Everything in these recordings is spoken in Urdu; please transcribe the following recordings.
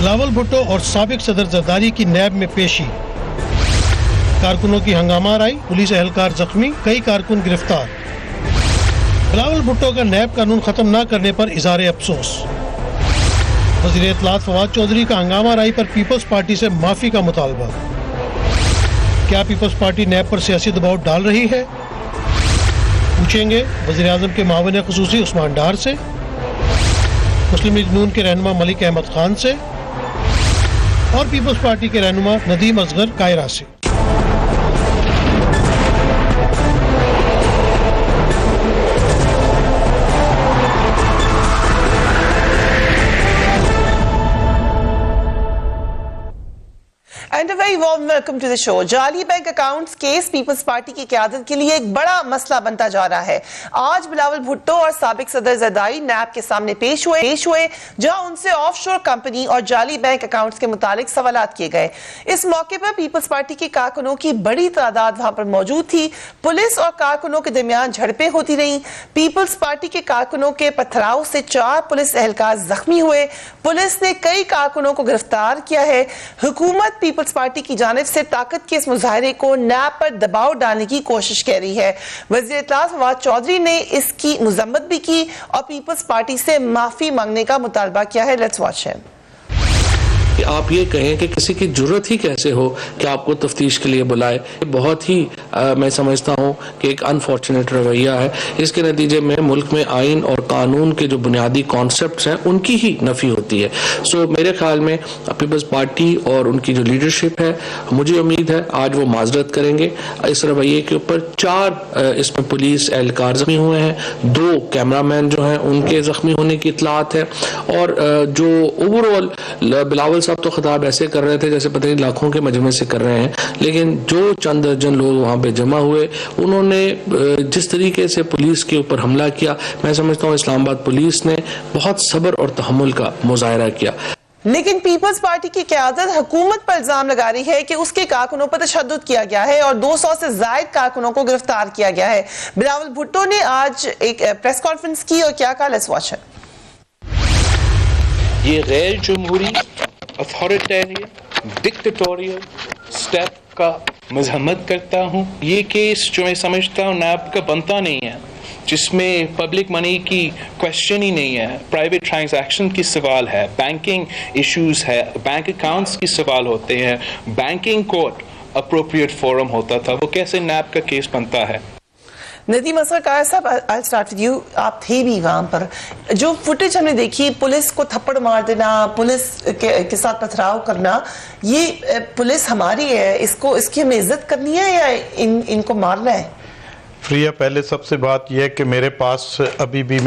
بلاول بھٹو اور سابق صدر زرداری کی نیب میں پیشی، کارکنوں کی ہنگامہ آرائی، پولیس اہلکار زخمی، کئی کارکن گرفتار۔ بلاول بھٹو کا نیب قانون ختم نہ کرنے پر اظہار افسوس۔ وزیر اطلاعات فواد چودھری کا ہنگامہ آرائی پر پیپلز پارٹی سے معافی کا مطالبہ۔ کیا پیپلز پارٹی نیب پر سیاسی دباؤ ڈال رہی ہے؟ پوچھیں گے وزیر اعظم کے معاون خصوصی عثمان ڈار سے، مسلم لیگ نون کے رہنما ملک احمد خان سے اور پیپلز پارٹی کے رہنما ندیم اصغر قاہرہ سے۔ And a very warm welcome to the show. جعلی bank accounts case Peoples Party کی قیادت کے لیے ایک بڑا مسئلہ بنتا جا رہا ہے۔ آج بلاول بھٹو اور سابق صدر زرداری نیب کے سامنے پیش ہوئے جہاں ان سے آف شور کمپنی اور جعلی بینک اکاؤنٹس کے متعلق سوالات کیے گئے۔ اس موقع پر پیپلز پارٹی کے کارکنوں کی بڑی تعداد وہاں پر موجود تھی۔ پولیس اور کارکنوں کے درمیان جھڑپیں ہوتی رہیں۔ پیپلز پارٹی کے کارکنوں کے پتھراؤ سے 4 پولیس اہلکار زخمی ہوئے۔ پولیس نے کئی کارکنوں کو گرفتار کیا ہے۔ حکومت پیپلز پارٹی کی جانب سے طاقت کے اس مظاہرے کو نیب پر دباؤ ڈالنے کی کوشش کر رہی ہے۔ وزیر اطلاعات فواد چودھری نے اس کی مذمت بھی کی اور پیپلز پارٹی سے معافی مانگنے کا مطالبہ کیا ہے۔ لیٹس واچ ہم۔ آپ یہ کہیں کہ کسی کی جرت ہی کیسے ہو کہ آپ کو تفتیش کے لیے بلائے، بہت ہی میں سمجھتا ہوں کہ ایک انفارچونیٹ رویہ ہے۔ اس کے نتیجے میں ملک میں آئین اور قانون کے جو بنیادی کانسیپٹس ہیں ان کی ہی نفی ہوتی ہے۔ سو میرے خیال میں پیپلز پارٹی اور ان کی جو لیڈرشپ ہے، مجھے امید ہے آج وہ معذرت کریں گے اس رویے کے اوپر۔ 4 اس میں پولیس اہلکار زخمی ہوئے ہیں، 2 کیمرہ مین جو ہیں ان کے زخمی ہونے کی اطلاعات ہے، اور جو اوور آل بلاول صاحب تو خطاب ایسے کر رہے تھے جیسے پتہ نہیں لاکھوں کے مجمع سے کر رہے ہیں، لیکن جو چند درجن لوگ وہاں پہ جمع ہوئے انہوں نے جس طریقے سے پولیس کے اوپر حملہ کیا، میں سمجھتا ہوں اسلام آباد پولیس نے بہت صبر اور تحمل کا مظاہرہ کیا۔ لیکن پیپلز پارٹی کی قیادت حکومت پر الزام لگا رہی ہے کہ اس کے کارکنوں پر تشدد کیا گیا ہے اور 200 سے زائد کارکنوں کو گرفتار کیا گیا ہے۔ بلاول بھٹو نے آج ایک پریس کانفرنس کی اور کیا کہا، لیٹس واچ اٹ۔ یہ غیر جمہوری، اتھارٹیرین، ڈکٹیٹوریل سٹیپ کا مذمت کرتا ہوں۔ یہ کیس جو میں سمجھتا ہوں نیب کا بنتا نہیں ہے، جس میں پبلک منی کی کوشچن ہی نہیں ہے، پرائیویٹ ٹرانزیکشن کی سوال ہے، بینکنگ ایشوز ہے، بینک اکاؤنٹس کی سوال ہوتے ہیں، بینکنگ کورٹ اپروپریٹ فورم ہوتا تھا، وہ کیسے نیب کا کیس بنتا ہے؟ ندیم اصغر قاہرہ صاحب، I'll start with you۔ آپ تھے بھی وہاں پر، جو فوٹیج ہم نے دیکھی، پولیس کو تھپڑ مار دینا، پولیس کے ساتھ پتھراؤ کرنا، یہ پولیس ہماری ہے، اس کی ہمیں عزت کرنی ہے یا ان کو مارنا ہے؟ فریہ، پہلے سب سے بات یہ ہے کہ میرے پاس ابھی بھی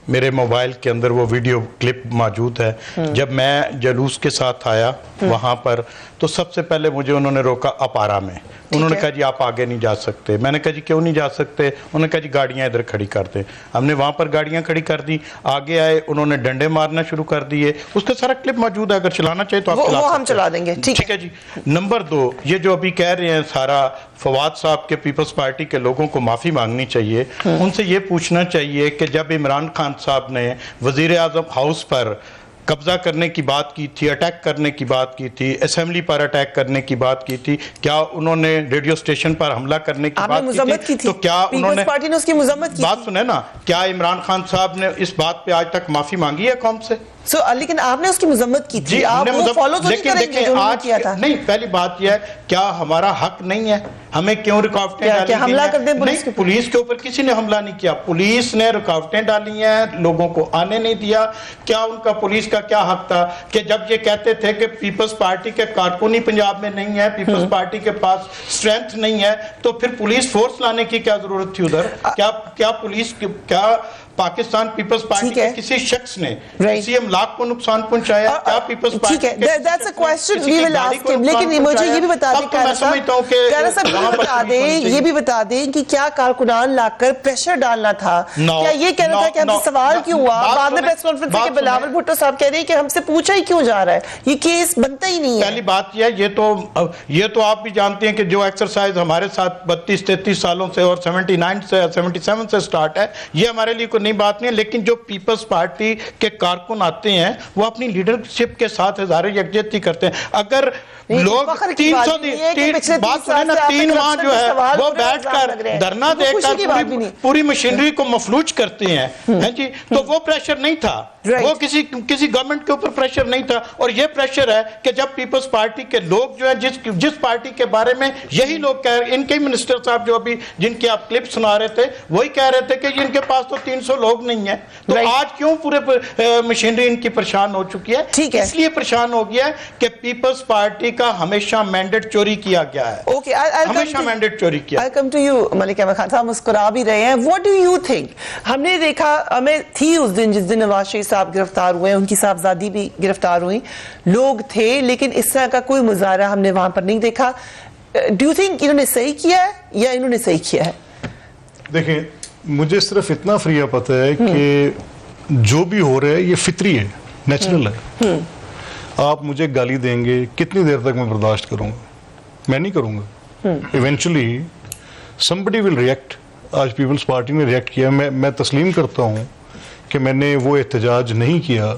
میرے موبائل کے اندر وہ ویڈیو کلپ موجود ہے۔ جب میں جلوس کے ساتھ آیا وہاں پر تو سب سے پہلے مجھے انہوں نے روکا اپارا میں۔ انہوں نے کہا جی آپ آگے نہیں جا سکتے۔ میں نے کہا جی کیوں نہیں جا سکتے؟ انہوں نے کہا جی گاڑیاں ادھر کھڑی کر دیں۔ ہم نے وہاں پر گاڑیاں کھڑی کر دی، آگے آئے، انہوں نے ڈنڈے مارنا شروع کر دیے۔ اس کا سارا کلپ موجود ہے، اگر چلانا چاہے تو آپ وہ ہم چلا دیں گے۔ ٹھیک ہے جی۔ نمبر 2، یہ جو ابھی کہہ رہے ہیں سارا، فواد صاحب کے پیپلز پارٹی کے لوگوں کو معافی مانگنی چاہیے۔ ان سے یہ پوچھنا چاہیے کہ جب عمران خان صاحب نے وزیر اعظم ہاؤس پر قبضہ کرنے کی بات کی تھی، اٹیک کرنے کی بات کی تھی، اسمبلی پر اٹیک کرنے کی بات کی تھی، کیا انہوں نے ریڈیو سٹیشن پر حملہ کرنے کی بات کی تھی؟ تو کیا انہوں نے پارٹی نے اس کی مذمت کی؟ بات سنیں نا، کیا عمران خان صاحب نے اس بات پہ آج تک معافی مانگی ہے قوم سے؟ لیکن آپ نے اس کی مذمت کی تھی، آپ وہ فالو تو نہیں کریں گے جو انہوں نے کیا تھا؟ نہیں، پہلی بات یہ ہے کیا ہمارا حق نہیں ہے؟ ہمیں کیوں رکاوٹیں ڈالی کیا حملہ کر دیں پولیس کے؟ پولیس کے اوپر کسی نے حملہ نہیں کیا، پولیس نے رکاوٹیں ڈالی ہیں، لوگوں کو آنے نہیں دیا۔ کیا ان کا پولیس کا کیا حق تھا کہ جب یہ کہتے تھے کہ پیپلز پارٹی کے کارکن ہی پنجاب میں نہیں ہے، پیپلز پارٹی کے پاس سٹرینتھ نہیں ہے، تو پھر پولیس فورس لانے کی کیا ضرورت تھی ادھر؟ کیا پولیس کیا پاکستان پیپلز پارٹی کے کسی شخص نے کسی املاک کو نقصان پہنچایا؟ کیا پیپلز پارٹی ٹھیک ہے، that's a question we will ask him، لیکن مجھے یہ بھی بتا دیں قاہرہ صاحب، یہ بھی بتا دیں کہ کیا کارکنان لا کر پریشر ڈالنا تھا؟ کیا یہ کہنا تھا کہ ہم سے سوال کیوں ہوا؟ بعد میں پریس کانفرنس میں کہ بلاول بھٹو صاحب کہہ رہے ہیں کہ ہم سے پوچھا ہی کیوں جا رہا ہے، یہ کیس بنتا ہی نہیں ہے۔ پہلی بات یہ تو آپ بھی جانتے ہیں کہ جو ایکسرسائز ہمارے ساتھ 32-33 سالوں سے اور 79 سے 77 سے سٹارٹ ہے، یہ ہمارے لیے کوئی نئی بات نہیں ہے، لیکن جو پیپلز پارٹی کے کارکن آتے ہیں وہ اپنی لیڈرشپ کے ساتھ ہزارے یکجہتی کرتے ہیں. اگر لوگ 300 بات سنیں نا، 3 ماہ جو ہے وہ بیٹھ کر دھرنا دے کر پوری مشینری کو مفلوج کرتے ہیں جی، تو وہ پریشر نہیں تھا، وہ کسی گورنمنٹ کے اوپر پریشر نہیں تھا. اور یہ پریشر ہے کہ جب پیپلز پارٹی کے لوگ جو ہیں جس پارٹی کے بارے میں یہی لوگ کہہ رہے، ان کے منسٹر صاحب جو ابھی جن کی آپ کلپ سنا رہے تھے وہی کہہ رہے تھے کہ ان کے پاس تو 300 لوگ نہیں ہیں، تو آج کیوں پورے مشینری ان کی پریشان ہو چکی ہے؟ اس لیے پریشان ہو گیا ہے کہ پیپلز پارٹی کا ہمیشہ مینڈیٹ چوری کیا گیا ہے، ہمیشہ مینڈیٹ چوری کیا. I'll come to you Malik Ahmad Khan صاحب، مسکرا بھی رہے ہیں. What do you think؟ ہم نے دیکھا، ہمیں تھی اس دن جس دن نواز شریف صاحب گرفتار ہوئے، ان کی صاحبزادی بھی گرفتار ہوئی، لوگ تھے لیکن اس طرح کا کوئی مظاہرہ ہم نے وہاں پر نہیں دیکھا. ڈو یو تھنک انہوں نے صحیح کیا ہے یا انہوں نے صحیح کیا ہے؟ دیکھیں، مجھے صرف اتنا فریہ پتہ ہے کہ جو بھی ہو رہا ہے یہ فطری ہے، نیچرل ہے. آپ مجھے گالی دیں گے، کتنی دیر تک میں برداشت کروں گا؟ میں نہیں کروں گا. Eventually somebody will react. آج پیپلز پارٹی نے ریئیکٹ کیا. میں تسلیم کرتا ہوں کہ میں نے وہ احتجاج نہیں کیا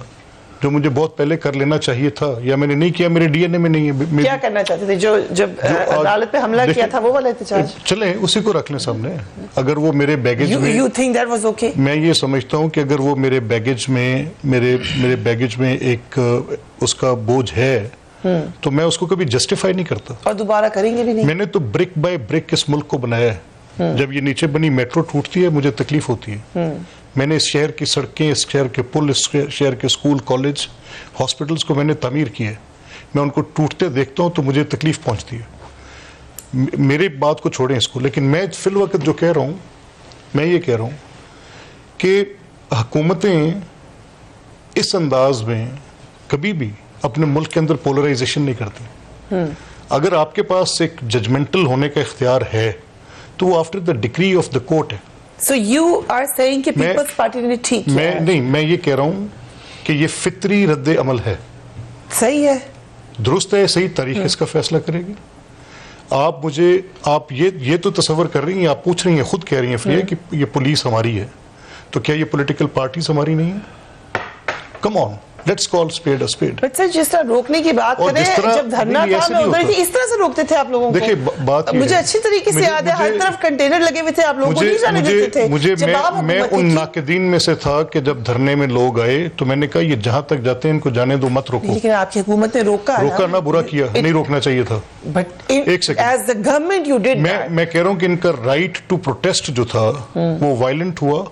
جو مجھے بہت پہلے کر لینا چاہیے تھا، یا میں نے نہیں کیا، میرے ڈی این اے میں نہیں ہے. کیا کرنا چاہتے تھے جب عدالت پہ حملہ کیا تھا وہ والا احتجاج؟ چلیں اسی کو رکھ لیں سامنے. اگر وہ میرے بیگیج میں، You think that was okay؟ میں یہ سمجھتا ہوں کہ اگر وہ میرے بیگیج میں میرے بیگیج میں ایک اس کا بوجھ ہے تو میں اس کو کبھی جسٹیفائی نہیں کرتا، اور دوبارہ کریں گے بھی نہیں. میں نے تو برک بائی برک اس ملک کو بنایا ہے. جب یہ نیچے بنی میٹرو ٹوٹتی ہے مجھے تکلیف ہوتی ہے. میں نے اس شہر کی سڑکیں، اس شہر کے پل، اس شہر کے اسکول، کالج، ہاسپٹلز کو میں نے تعمیر کیے. میں ان کو ٹوٹتے دیکھتا ہوں تو مجھے تکلیف پہنچتی ہے. میری بات کو چھوڑیں اس کو، لیکن میں فی الوقت جو کہہ رہا ہوں، میں یہ کہہ رہا ہوں کہ حکومتیں اس انداز میں کبھی بھی اپنے ملک کے اندر پولرائزیشن نہیں کرتی. اگر آپ کے پاس ایک ججمنٹل ہونے کا اختیار ہے تو وہ after the degree of the court ہے. So you are saying کہ پیپلز پارٹی نے ٹھیک کیا ہے؟ نہیں، میں یہ کہہ رہا ہوں کہ یہ فطری رد عمل ہے. صحیح ہے، درست ہے، صحیح. تاریخ اس کا فیصلہ کرے گی. آپ یہ تو تصور کر رہی ہیں، آپ پوچھ رہی ہیں، خود کہہ رہی ہیں فریہ کہ یہ پولیس ہماری ہے، تو کیا یہ پولیٹیکل پارٹیز ہماری نہیں ہیں؟ Come on, let's call spade a spade. But sir جس طرح روکنے کی بات کریں، جب دھرنا تھا میں ادھر تھی، اس طرح سے روکتے تھے آپ لوگوں کو. دیکھیں بات مجھے اچھی طریقے سے یاد ہے، ہر طرف کنٹینر لگے ہوئے تھے، آپ لوگوں کو نہیں جانے دیتے تھے. میں ان ناقدین میں سے تھا کہ جب دھرنے میں لوگ آئے تو میں نے کہا یہ جہاں تک جاتے ہیں ان کو جانے دو، مت روکو. لیکن آپ کی حکومت نے روکا نہ، برا کیا، نہیں روکنا چاہیے تھا. ایک سیکنڈ، میں کہہ رہا ہوں کہ ان کا رائٹ ٹو پروٹیسٹ جو تھا وہ وائلنٹ ہوا،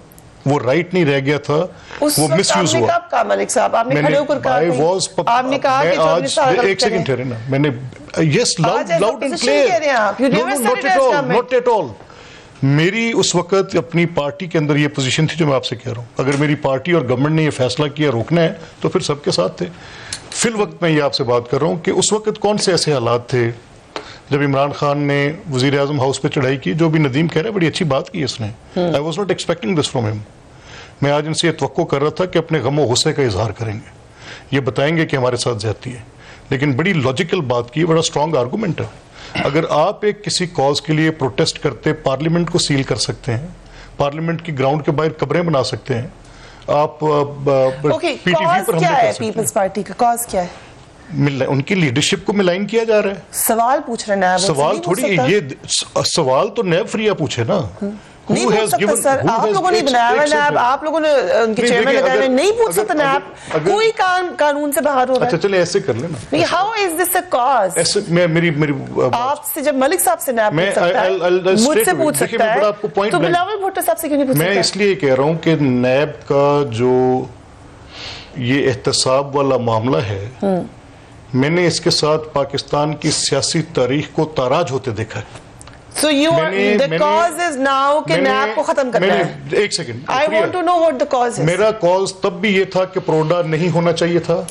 وہ رائٹ نہیں رہ گیا تھا، وہ مس یوز ہوا. کب کہا ملک صاحب؟ آپ نے کھڑے ہو کر کہا، آپ نے کہا کہ آج ایک سیکنڈ ٹھہرے نا، میں نے yes loud and clear, not at all. میری اس وقت اپنی پارٹی کے اندر یہ پوزیشن تھی جو میں آپ سے کہہ رہا ہوں. اگر میری پارٹی اور گورنمنٹ نے یہ فیصلہ کیا روکنا ہے تو پھر سب کے ساتھ تھے. فی الوقت میں یہ آپ سے بات کر رہا ہوں کہ اس وقت کون سے ایسے حالات تھے جب عمران خان نے وزیر اعظم ہاؤس پہ چڑھائی کی، جو بھی ندیم کہہ رہا ہے بڑی اچھی بات کی اس نے. I was not expecting this from him. میں آج ان سے یہ توقع کر رہا تھا کہ اپنے غم و غصے کا اظہار کریں گے، یہ بتائیں گے کہ ہمارے ساتھ زیادتی ہے. لیکن بڑی لاجیکل بات کی، بڑا اسٹرانگ آرگومنٹ ہے. اگر آپ ایک کسی کاز کے لیے پروٹیسٹ کرتے، پارلیمنٹ کو سیل کر سکتے ہیں، پارلیمنٹ کی گراؤنڈ کے باہر قبریں بنا سکتے ہیں، آپ پی ٹی وی پر حملے کر سکتے ہیں. پیپلز پارٹی کا کاز کیا ہے؟ ان کی لیڈرشپ کو ملائن کیا جا رہا ہے. سوال پوچھ رہے ہیں، سوال تھوڑی، یہ سوال تو نیب فریہ پوچھے نا. نہیں پوچھ سکتا سر، آپ لوگوں نے بنایا ہوا نیب، آپ لوگوں نے ان کے چیئرمین لگائے ہوئے، نہیں پوچھ سکتا نیب، کوئی قانون سے باہر ہو رہا ہے. اچھا چلے ایسے کر لینا. How is this a cause? میری آپ سے جب ملک صاحب سے نیب پوچھ سکتا ہے، مجھ سے پوچھ سکتا ہے، تو بلاول بھٹو صاحب سے کیوں نہیں پوچھ سکتا؟ میں اس لیے کہہ رہا ہوں کہ نیب کا جو یہ احتساب والا معاملہ ہے، میں نے اس کے ساتھ پاکستان کی سیاسی تاریخ کو تاراج ہوتے دیکھا ہے. So you are, the cause is now کہ نیب کو ختم کرنا ہے. ایک second, I want to know what the cause is. میرا کاز تب بھی یہ تھا کہ پروڈا نہیں ہونا چاہیے تھا،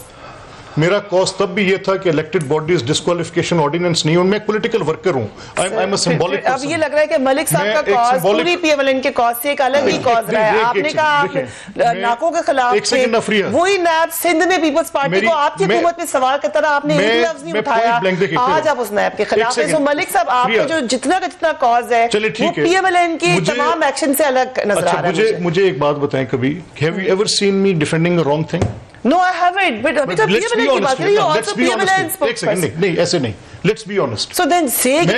میرا کاز تب بھی یہ تھا کہ الیکٹڈ باڈیز ڈسکوالیفیکیشن آرڈیننس نہیں ہوں، میں پولیٹیکل ورکر ہوں. اب یہ لگ رہا ہے کہ ملک صاحب کا کاز پوری پی ایم ایل این کے کاز سے ایک الگ ہی کاز رہا ہے. آپ نے کہا آپ ناکوں کے خلاف تھے، وہی نیب سندھ میں پیپلز پارٹی کو آپ کی حکومت میں سوال کا طرح آپ نے ایک لفظ نہیں اٹھایا، آج آپ اس نیب کے خلاف ہیں. سو ملک صاحب آپ کا جو جتنا کا جتنا کاز ہے وہ پی ایم ایل این کی تمام ایکشن سے الگ نظر آ رہا ہے. مجھے ایک بات بتائیں کبھی، have you ever seen me defending a wrong thing? No, I haven't. But let's be honest. Let's be honest. ایک سیکنڈ، نہیں ایسے نہیں. Let's be honest. So then say کہ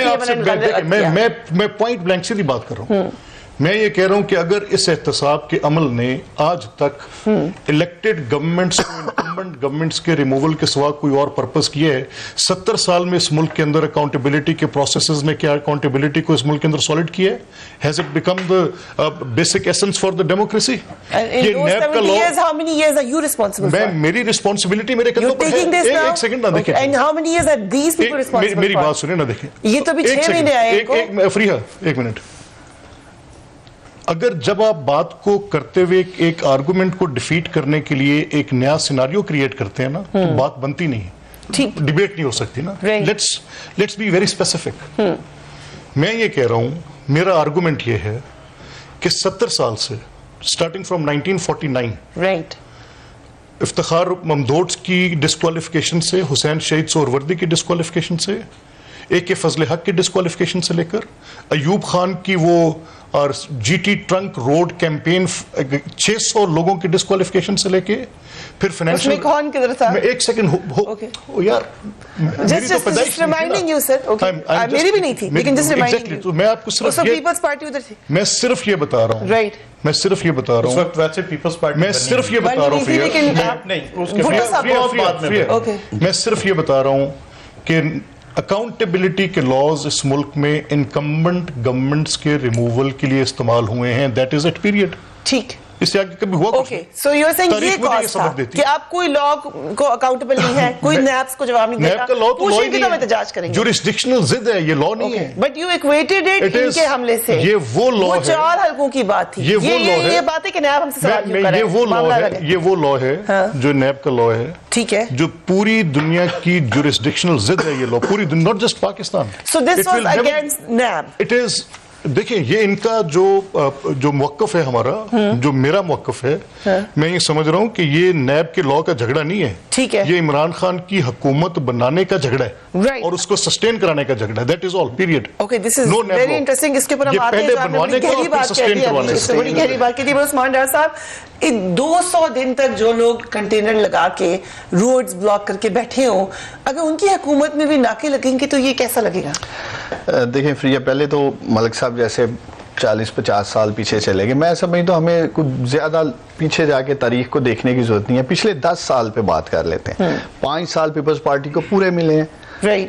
میں پوائنٹ بلینک سے بات کر رہا ہوں. میں یہ کہہ رہا ہوں کہ اگر اس احتساب کے عمل نے آج تک الیکٹڈ گورنمنٹس کو انکمبنٹ گورنمنٹس کے ریموول کے سوا کوئی اور پرپس کیا ہے، 70 سال میں اس ملک کے اندر اکاؤنٹیبلٹی کے پروسیسز نے کیا اکاؤنٹیبلٹی کو اس ملک کے اندر سالڈ کیا ہے؟ Has it become the basic essence for the democracy? یہ نیب کا لا، how many years are you responsible for? میری رسپانسبلٹی میرے قدموں پر ہے. ایک سیکنڈ نہ دیکھیں. And how many years are these people responsible for? میری بات سنیں نہ دیکھیں. یہ تو بھی 6 مہینے آئے کو. فریحہ ایک منٹ. اگر جب آپ بات کو کرتے ہوئے ایک آرگومنٹ کو ڈیفیٹ کرنے کے لیے ایک نیا سیناریو کریٹ کرتے ہیں نا تو بات بنتی نہیں، ڈیبیٹ نہیں ہو سکتی نا. Let's be very specific. میں یہ کہہ رہا ہوں، میرا آرگومنٹ یہ ہے کہ 70 سال سے اسٹارٹنگ فرام 1949 افتخار ممدوٹ کی ڈسکوالیفیکیشن سے، حسین شہید سہروردی کی ڈسکوالیفیکیشن سے، اے کے فضل حق کی ڈسکوالیفیکیشن سے لے کر ایوب خان کی وہ اور G T trunk road campaign 600 لوگوں کی ڈسکوالیفیکیشن سے لے کے پھر فائنینشل ایک سیکنڈ یار میری بھی نہیں تھی لیکن میں آپ کو صرف یہ بتا رہا ہوں، میں صرف یہ بتا رہا ہوں کہ اکاؤنٹیبلٹی کے لاز اس ملک میں انکمبنٹ گورنمنٹس کے ریموول کے لیے استعمال ہوئے ہیں. That is it period. ٹھیک، اس سے آگے کبھی ہوا okay. So you are seeing یہ کاز تھا کہ آپ کوئی لا کو اکاؤنٹیبل نہیں ہے، کوئی نیبس کو جواب نہیں دیتا، پوچھیں کہ تو احتجاج کریں گے. جورسڈکشنل ضد ہے، یہ لا نہیں ہے. بٹ یو ایکویٹڈ اٹ ان کے حملے سے. یہ وہ لا ہے، 4 حلقوں کی بات تھی. یہ بات ہے کہ نیب ہم سے سوال کیوں کر رہا ہے. یہ وہ لا ہے جو نیب کا لا ہے، ٹھیک ہے، جو پوری دنیا کی جورسڈکشنل ضد ہے. یہ لا پوری دنیا، not just Pakistan. So this was against NAB. It is, دیکھیں یہ ان کا جو موقف ہے ہمارا، جو میرا موقف ہے، میں یہ سمجھ رہا ہوں کہ یہ نیب کے لا کا جھگڑا نہیں ہے. ٹھیک ہے، یہ عمران خان کی حکومت بنانے کا جھگڑا ہے اور اس کو سسٹین کرانے کا جھگڑا ہے. That is all period. Okay, this is very interesting. اس کے اوپر ہم آتے ہیں، بڑی گہری بات کہہ دی ہے، اس سے بڑی گہری بات کہہ دی. عثمان ڈار صاحب، 200 دن تک جو لوگ کنٹینر لگا کے روڈز بلاک کر کے بیٹھے ہوں، اگر ان کی حکومت میں بھی ناکے لگیں گے تو یہ کیسا لگے گا؟ دیکھیں فریہ، پہلے تو ملک صاحب جیسے 40-50 سال پیچھے چلے گئے. میں سمجھتا ہوں ہمیں کچھ زیادہ پیچھے جا کے تاریخ کو دیکھنے کی ضرورت نہیں ہے. پچھلے 10 سال پہ بات کر لیتے ہیں. 5 سال پیپلز پارٹی کو پورے ملے ہیں،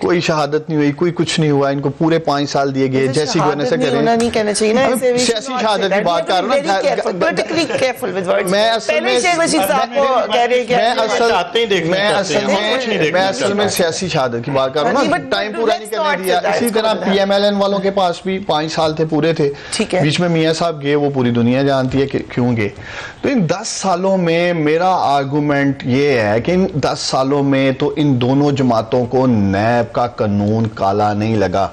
کوئی شہادت نہیں ہوئی، کوئی کچھ نہیں ہوا. ان کو پورے 5 سال دیے گئے. جیسی گونے سے کریں، سیاسی شہادت کی بات کر رہا ہوں. میں اصل میں سیاسی شہادت کی بات کر رہا ہوں نا. ٹائم پورا نہیں کرنے دیا. اسی طرح پی ایم ایل این والوں کے پاس بھی 5 سال تھے، پورے تھے. بیچ میں میاں صاحب گئے، وہ پوری دنیا جانتی ہے کہ کیوں گئے. تو ان 10 سالوں میں میرا آرگومنٹ یہ ہے کہ ان 10 سالوں میں تو ان دونوں جماعتوں کو نیب کا قانون کالا نہیں لگا.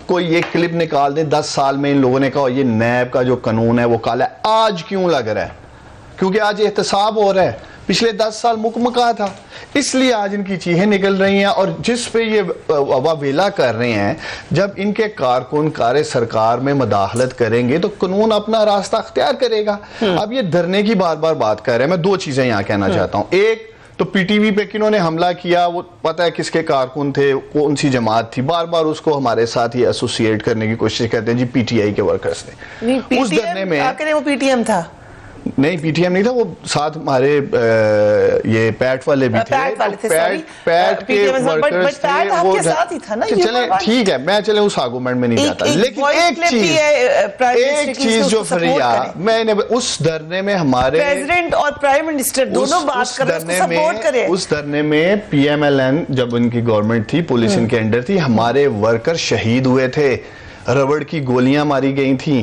کوئی یہ کلپ نکال دیں، 10 سال میں ان لوگوں نے کہا یہ نیب کا جو قانون ہے وہ کالا ہے. آج کیوں لگ رہا ہے؟ کیونکہ آج احتساب ہو رہا ہے. پچھلے 10 سال مکمکا تھا، اس لیے آج ان کی چیخیں نکل رہی ہیں. اور جس پہ یہ واویلا کر رہے ہیں، جب ان کے کارکن کار سرکار میں مداخلت کریں گے تو قانون اپنا راستہ اختیار کرے گا. اب یہ دھرنے کی بار بار بات کر رہے ہیں. میں 2 چیزیں یہاں کہنا چاہتا ہوں. ایک تو پی ٹی وی پہ کنہوں نے حملہ کیا، وہ پتہ ہے کس کے کارکن تھے، کون سی جماعت تھی. بار بار اس کو ہمارے ساتھ یہ ایسوسیٹ کرنے کی کوشش کرتے ہیں، جی پی ٹی آئی کے ورکرز نے. اس دھرنے میں وہ پی ٹی ایم تھا، نہیں پی ٹی ایم نہیں تھا، وہ ساتھ ہمارے یہ پیٹ والے بھی تھے. پیٹ کے ورکرز تھے وہ. چلیں ٹھیک ہے، میں چلیں اس آرگومنٹ میں نہیں جاتا. لیکن ایک چیز جو فریہ، میں نے اس دھرنے میں ہمارے پریزیڈنٹ اور پرائم منسٹر دونوں بات کر رہے ہیں، سپورٹ کریں. اس دھرنے میں پی ایم ایل این جب ان کی گورنمنٹ تھی، پولیس ان کے انڈر تھی، ہمارے ورکر شہید ہوئے تھے، ربڑ کی گولیاں ماری گئی تھیں،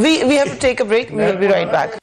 We have to take a break. We will be right back.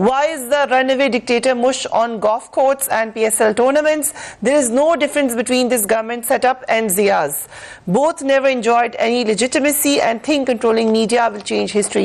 Why is the runaway dictator mush on golf courts and PSL tournaments? There is no difference between this government setup and Zia's. Both never enjoyed any legitimacy and think controlling media will change history.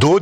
2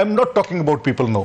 I'm not talking about people now.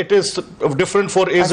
it is different for AZ?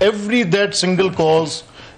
every that single cause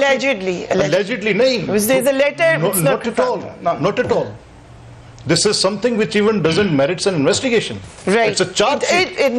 allegedly nahi, there's a letter, not at all. This is something which even doesn't merits an investigation. Right. It's a charge sheet. It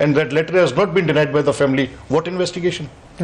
and that letter has not been denied by the family. What investigation?